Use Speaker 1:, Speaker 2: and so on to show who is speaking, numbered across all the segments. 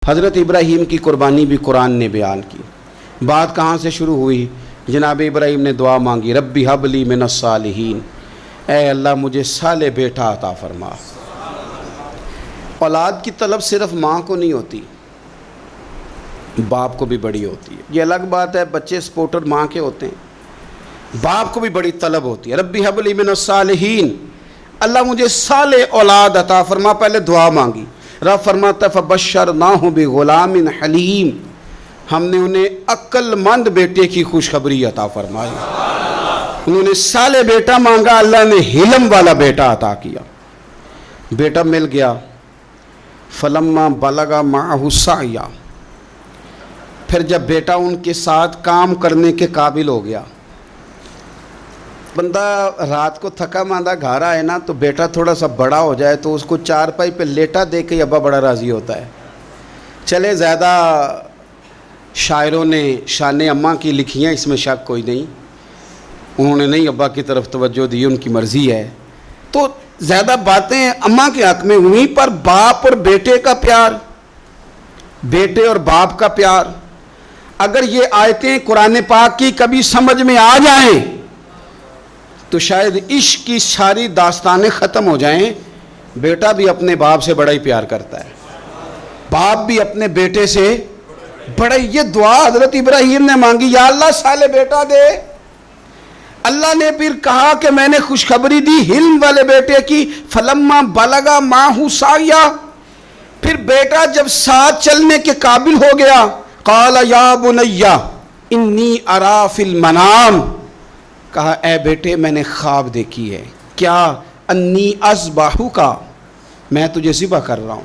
Speaker 1: حضرت ابراہیم کی قربانی بھی قرآن نے بیان کی۔ بات کہاں سے شروع ہوئی؟ جناب ابراہیم نے دعا مانگی، ربی حب لی من الصالحین، اے اللہ مجھے صالح بیٹا عطا فرما۔ اولاد کی طلب صرف ماں کو نہیں ہوتی، باپ کو بھی بڑی ہوتی ہے۔ یہ الگ بات ہے، بچے سپورٹر ماں کے ہوتے ہیں، باپ کو بھی بڑی طلب ہوتی ہے۔ ربی حب لی من الصالحین، اللہ مجھے صالح اولاد عطا فرما۔ پہلے دعا مانگی، رب فرماتا فبشرناہ بغلام حلیم، ہم نے انہیں عقل مند بیٹے کی خوشخبری عطا فرمائی۔ انہوں نے صالح بیٹا مانگا، اللہ نے حلم والا بیٹا عطا کیا۔ بیٹا مل گیا۔ فلما بلغ معہ السعی، پھر جب بیٹا ان کے ساتھ کام کرنے کے قابل ہو گیا، بندہ رات کو تھکا ماندہ گھر آئے نا تو بیٹا تھوڑا سا بڑا ہو جائے تو اس کو چارپائی پہ لیٹا دیکھ کے ابا بڑا راضی ہوتا ہے۔ چلے زیادہ شاعروں نے شان اماں کی لکھی ہیں، اس میں شک کوئی نہیں، انہوں نے نہیں ابا کی طرف توجہ دی، ان کی مرضی ہے، تو زیادہ باتیں اماں کے حق میں ہوئیں، پر باپ اور بیٹے کا پیار، بیٹے اور باپ کا پیار، اگر یہ آیتیں قرآن پاک کی کبھی سمجھ میں آ جائیں تو شاید عشق کی ساری داستانیں ختم ہو جائیں۔ بیٹا بھی اپنے باپ سے بڑا ہی پیار کرتا ہے، باپ بھی اپنے بیٹے سے بڑا ہی۔ یہ دعا حضرت ابراہیم نے مانگی، یا اللہ صالح بیٹا دے۔ اللہ نے پھر کہا کہ میں نے خوشخبری دی حلم والے بیٹے کی، فلما بلغ معہ السعی، پھر بیٹا جب ساتھ چلنے کے قابل ہو گیا، قال یا بنی انی ارا فی المنام، کہا اے بیٹے میں نے خواب دیکھی ہے، کیا؟ انی اذبحک، میں تجھے ذبح کر رہا ہوں،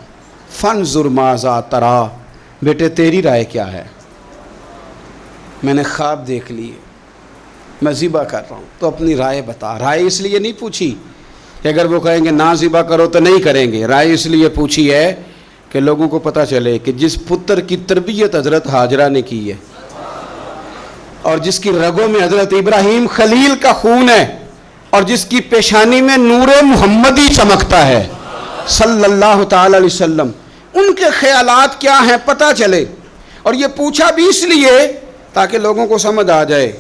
Speaker 1: فانظر ماذا تری، بیٹے تیری رائے کیا ہے؟ میں نے خواب دیکھ لی، میں ذبح کر رہا ہوں، تو اپنی رائے بتا۔ رائے اس لیے نہیں پوچھی کہ اگر وہ کہیں گے نہ ذبح کرو تو نہیں کریں گے، رائے اس لیے پوچھی ہے کہ لوگوں کو پتہ چلے کہ جس پتر کی تربیت حضرت ہاجرہ نے کی ہے اور جس کی رگوں میں حضرت ابراہیم خلیل کا خون ہے اور جس کی پیشانی میں نور محمدی چمکتا ہے صلی اللہ تعالی علیہ وسلم، ان کے خیالات کیا ہیں پتہ چلے۔ اور یہ پوچھا بھی اس لیے تاکہ لوگوں کو سمجھ آ جائے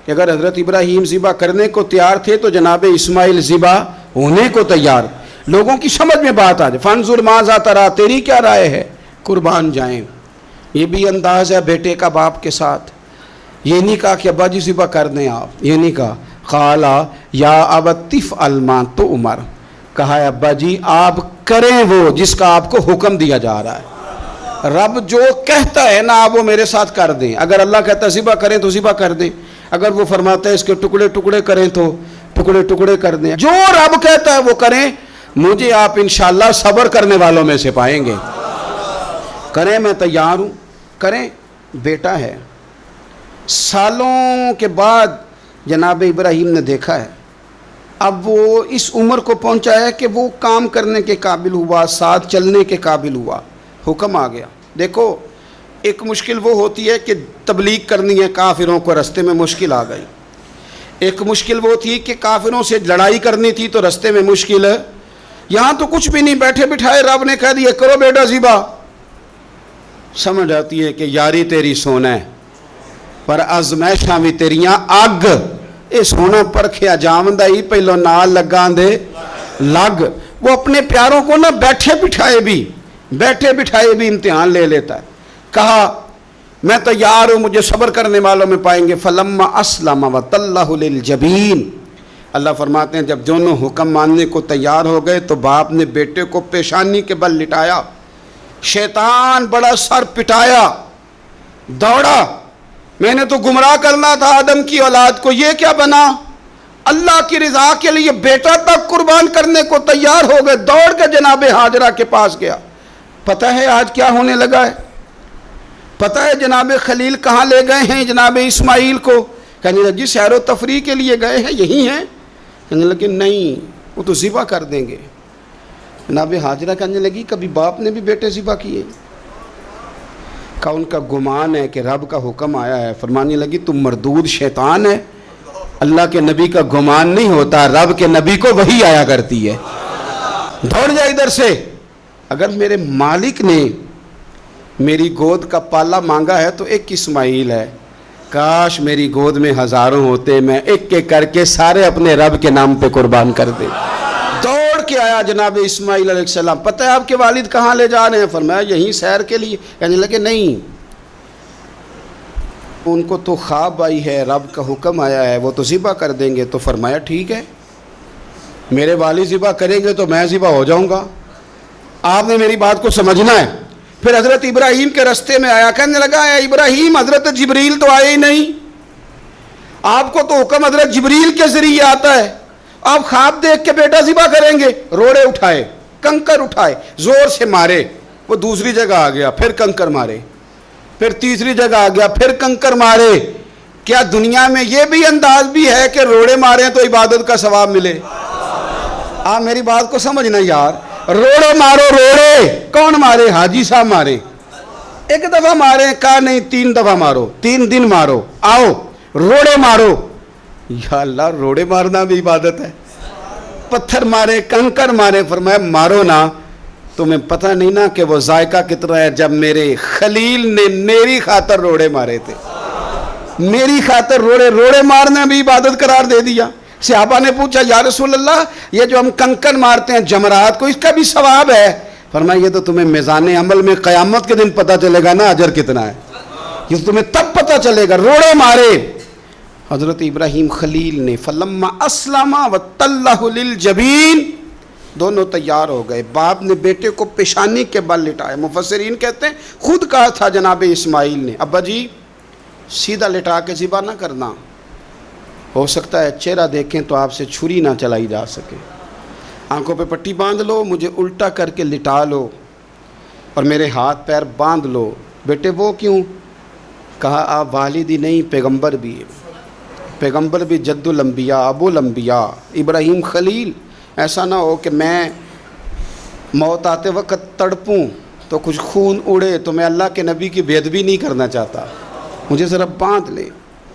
Speaker 1: کہ اگر حضرت ابراہیم ذبح کرنے کو تیار تھے تو جناب اسماعیل ذبح ہونے کو تیار، لوگوں کی سمجھ میں بات آ جائے۔ فانظر ماذا تری، تیری کیا رائے ہے، قربان جائیں۔ یہ بھی انداز ہے بیٹے کا باپ کے ساتھ۔ یہ نہیں کہا کہ ابا جی ذبح کر دیں آپ، یہ نہیں کہا، قالا یا ابت افعل ما تؤمر، کہا ہے ابا جی آپ کریں وہ جس کا آپ کو حکم دیا جا رہا ہے۔ رب جو کہتا ہے نا آپ وہ میرے ساتھ کر دیں، اگر اللہ کہتا ہے ذبح کریں تو ذبح کر دیں، اگر وہ فرماتا ہے اس کے ٹکڑے ٹکڑے کریں تو ٹکڑے ٹکڑے کر دیں، جو رب کہتا ہے وہ کریں۔ مجھے آپ انشاءاللہ صبر کرنے والوں میں سے پائیں گے۔ کریں، میں تیار ہوں، کریں۔ بیٹا ہے، سالوں کے بعد جناب ابراہیم نے دیکھا ہے، اب وہ اس عمر کو پہنچا ہے کہ وہ کام کرنے کے قابل ہوا، ساتھ چلنے کے قابل ہوا، حکم آ گیا۔ دیکھو ایک مشکل وہ ہوتی ہے کہ تبلیغ کرنی ہے، کافروں کو رستے میں مشکل آ گئی۔ ایک مشکل وہ تھی کہ کافروں سے لڑائی کرنی تھی تو رستے میں مشکل ہے۔ یہاں تو کچھ بھی نہیں، بیٹھے بٹھائے رب نے کہہ دیا کرو بیٹا ذبح۔ سمجھ آتی ہے کہ یاری تیری سونا ہے پر ازمائشاں بھی تیریاں اگ، اے سونا پرکھیا جامدہ ہی پہلو نال لگان دے لگ۔ وہ اپنے پیاروں کو نہ بیٹھے بٹھائے بھی امتحان لے لیتا ہے۔ کہا میں تیار ہوں، مجھے صبر کرنے والوں میں پائیں گے۔ فلما اسلم وتلہ للجبین، اللہ فرماتے ہیں جب دونوں حکم ماننے کو تیار ہو گئے تو باپ نے بیٹے کو پیشانی کے بل لٹایا، شیطان بڑا سر پٹایا، دوڑا، میں نے تو گمراہ کرنا تھا آدم کی اولاد کو، یہ کیا بنا؟ اللہ کی رضا کے لیے بیٹا تک قربان کرنے کو تیار ہو گئے، دوڑ کے جناب ہاجرہ کے پاس گیا۔ پتہ ہے آج کیا ہونے لگا ہے؟ پتہ ہے جناب خلیل کہاں لے گئے ہیں جناب اسماعیل کو؟ کہنے لگی سیر و تفریح کے لیے گئے ہیں، یہی ہیں؟ کہنے لگے نہیں، وہ تو ذبح کر دیں گے۔ جناب ہاجرہ کہنے لگی کبھی باپ نے بھی بیٹے ذبح کیے؟ کہا ان کا گمان ہے کہ رب کا حکم آیا ہے۔ فرمانے لگی تم مردود شیطان ہے، اللہ کے نبی کا گمان نہیں ہوتا، رب کے نبی کو وحی آیا کرتی ہے۔ دوڑ جا ادھر سے، اگر میرے مالک نے میری گود کا پالا مانگا ہے تو ایک اسماعیل ہے، کاش میری گود میں ہزاروں ہوتے، میں ایک ایک کر کے سارے اپنے رب کے نام پہ قربان کر دے۔ دوڑ کے آیا جناب اسماعیل علیہ السلام، پتہ ہے آپ کے والد کہاں لے جا رہے ہیں؟ فرمایا یہیں سیر کے لیے۔ کہنے لگے نہیں، ان کو تو خواب آئی ہے، رب کا حکم آیا ہے، وہ تو ذبح کر دیں گے۔ تو فرمایا ٹھیک ہے، میرے والد ذبح کریں گے تو میں ذبح ہو جاؤں گا، آپ نے میری بات کو سمجھنا ہے۔ پھر حضرت ابراہیم کے رستے میں آیا، کہنے لگا اے ابراہیم، حضرت جبریل تو آئے ہی نہیں، آپ کو تو حکم حضرت جبریل کے ذریعے آتا ہے، آپ خواب دیکھ کے بیٹا ذبح کریں گے؟ روڑے اٹھائے، کنکر اٹھائے، زور سے مارے، وہ دوسری جگہ آ گیا، پھر کنکر مارے، پھر تیسری جگہ آ گیا، پھر کنکر مارے۔ کیا دنیا میں یہ بھی انداز بھی ہے کہ روڑے ماریں تو عبادت کا ثواب ملے؟ آپ میری بات کو سمجھنا یار، روڑے مارو، روڑے کون مارے؟ حاجی صاحب مارے، ایک دفعہ مارے، کہا نہیں 3 دفعہ مارو، 3 دن مارو، آؤ روڑے مارو۔ یا اللہ، روڑے مارنا بھی عبادت ہے؟ پتھر مارے، کنکر مارے، فرمایا مارو نا، تمہیں پتہ نہیں نا کہ وہ ذائقہ کتنا ہے جب میرے خلیل نے میری خاطر روڑے مارے تھے، میری خاطر روڑے مارنا بھی عبادت قرار دے دیا۔ صحابہ نے پوچھا یا رسول اللہ، یہ جو ہم کنکر مارتے ہیں جمرات کو، اس کا بھی ثواب ہے؟ فرمایا یہ تو تمہیں میزان عمل میں قیامت کے دن پتہ چلے گا نا اجر کتنا ہے، یہ تمہیں تب پتہ چلے گا۔ روڑے مارے حضرت ابراہیم خلیل نے، فلما اسلم وتلہ للجبین، دونوں تیار ہو گئے، باپ نے بیٹے کو پیشانی کے بل لٹایا۔ مفسرین کہتے ہیں خود کہا تھا جناب اسماعیل نے، ابا جی سیدھا لٹا کے ذبح نہ کرنا، ہو سکتا ہے چہرہ دیکھیں تو آپ سے چھری نہ چلائی جا سکے، آنکھوں پہ پٹی باندھ لو، مجھے الٹا کر کے لٹا لو اور میرے ہاتھ پیر باندھ لو۔ بیٹے وہ کیوں؟ کہا آپ والد ہی نہیں، پیغمبر بھی، پیغمبر بھی جد الانبیاء، ابو الانبیاء ابراہیم خلیل۔ ایسا نہ ہو کہ میں موت آتے وقت تڑپوں تو کچھ خون اڑے، تو میں اللہ کے نبی کی بے ادبی نہیں کرنا چاہتا، مجھے ذرا باندھ لے۔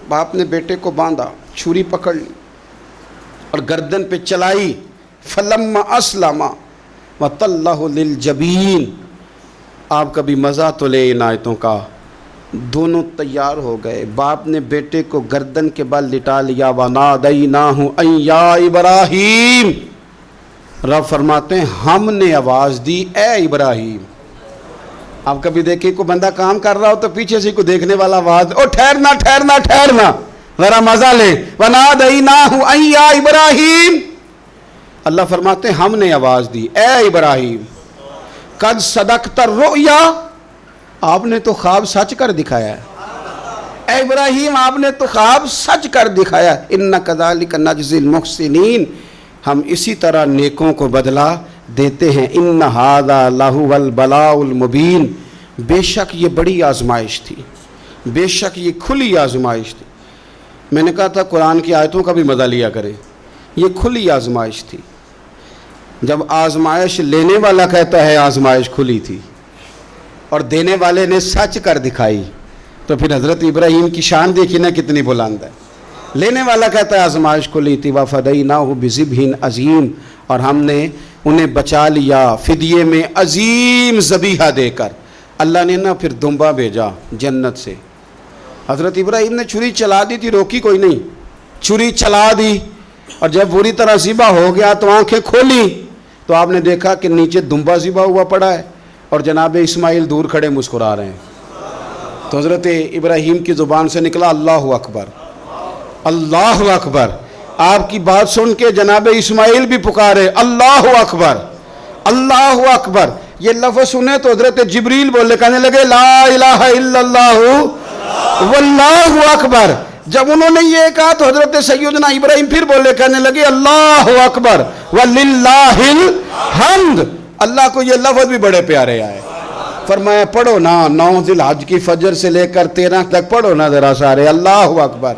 Speaker 1: باپ نے بیٹے کو باندھا، چھری پکڑ لی اور گردن پہ چلائی، فلما اسلم وتلہ للجبین۔ آپ کبھی مزہ تو لے ان آیتوں کا، دونوں تیار ہو گئے، باپ نے بیٹے کو گردن کے بل لٹا لیا، وَنَادَيْنَاهُ أَن يَا إِبْرَاهِيمُ، رب فرماتے ہیں ہم نے آواز دی اے ابراہیم۔ آپ کبھی دیکھیں کوئی بندہ کام کر رہا ہو تو پیچھے سے کوئی دیکھنے والا آواز، او ٹھہرنا ٹھہرنا ٹھہرنا، ذرا مزہ لے، وَنَادَيْنَاهُ أَن يَا إِبْرَاهِيمُ، اللہ فرماتے ہیں ہم نے آواز دی اے ابراہیم، قد صدقت الرؤیا، آپ نے تو خواب سچ کر دکھایا ہے، اے ابراہیم آپ نے تو خواب سچ کر دکھایا، اِنَّ كَذَلِكَ نَجْزِي الْمُحْسِنِينَ، ہم اسی طرح نیکوں کو بدلہ دیتے ہیں، اِنَّ هَذَا لَهُوَ الْبَلَاءُ الْمُبِينُ، بے شک یہ بڑی آزمائش تھی، بے شک یہ کھلی آزمائش تھی۔ میں نے کہا تھا قرآن کی آیتوں کا بھی مزہ لیا کریں، یہ کھلی آزمائش تھی۔ جب آزمائش لینے والا کہتا ہے آزمائش کھلی تھی اور دینے والے نے سچ کر دکھائی، تو پھر حضرت ابراہیم کی شان دیکھی نا کتنی بلند ہے۔ لینے والا کہتا ہے آزمائش کھلی تھی، وَفَدَيْنَاهُ بِذِبْحٍ عَظِيمٍ، اور ہم نے انہیں بچا لیا فدیے میں عظیم ذبیحہ دے کر۔ اللہ نے نا پھر دمبا بھیجا جنت سے، حضرت ابراہیم نے چھری چلا دی تھی، روکی کوئی نہیں، چھری چلا دی، اور جب پوری طرح ذبح ہو گیا تو آنکھیں کھولی تو آپ نے دیکھا کہ نیچے دمبا ذبح ہوا پڑا ہے اور جناب اسماعیل دور کھڑے مسکرا رہے ہیں۔ تو حضرت ابراہیم کی زبان سے نکلا اللہ اکبر، اللہ اکبر۔ آپ کی بات سن کے جناب اسماعیل بھی پکارے اللہ اکبر، اللہ اکبر۔ یہ لفظ سنے تو حضرت جبریل بولے، کہنے لگے لا الہ الا اللہ واللہ اکبر۔ جب انہوں نے یہ کہا تو حضرت سیدنا ابراہیم پھر بولے، کہنے لگے اللہ اکبر وللہ الحمد۔ اللہ کو یہ لفظ بھی بڑے پیارے آئے، فرمایا پڑھو نا 9 ذی الحج کی فجر سے لے کر 13 تک پڑھو نا ذرا سارے، اللہ اکبر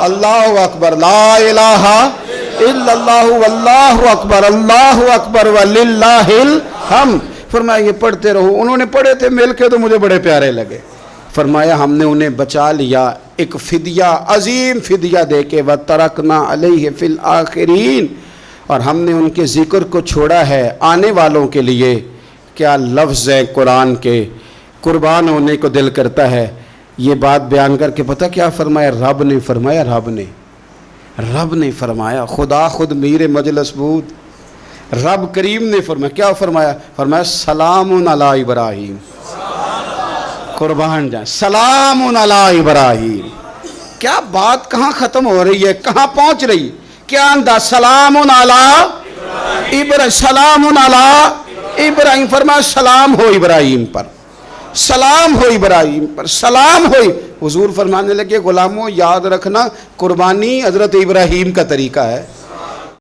Speaker 1: اللہ اکبر، لا الہ الا اللہ واللہ اکبر، اللہ اکبر وللہ الحمد۔ فرمایا یہ پڑھتے رہو۔ انہوں نے پڑھے تھے مل کے تو مجھے بڑے پیارے لگے۔ فرمایا ہم نے انہیں بچا لیا ایک فدیہ، عظیم فدیہ دے کے، وَتَرَكْنَا عَلَيْهِ فِي الْآخِرِينَ، اور ہم نے ان کے ذکر کو چھوڑا ہے آنے والوں کے لیے۔ کیا لفظ ہے قرآن کے، قربان ہونے کو دل کرتا ہے. یہ بات بیان کر کے پتہ کیا فرمایا؟ رب نے فرمایا، رب نے فرمایا، خدا خود میر مجلس بود، رب کریم نے فرمایا. کیا فرمایا؟ فرمایا سلام علی ابراہیم. قربان جائیں، سلام علی ابراہیم. کیا بات کہاں ختم ہو رہی ہے، کہاں پہنچ رہی؟ کیا انداز؟ سلام علی ابراہیم، سلام علی ابراہیم. فرمایا سلام ہو ابراہیم پر، سلام ہو ابراہیم پر، سلام ہو. حضور فرمانے لگے غلاموں یاد رکھنا قربانی حضرت ابراہیم کا طریقہ ہے.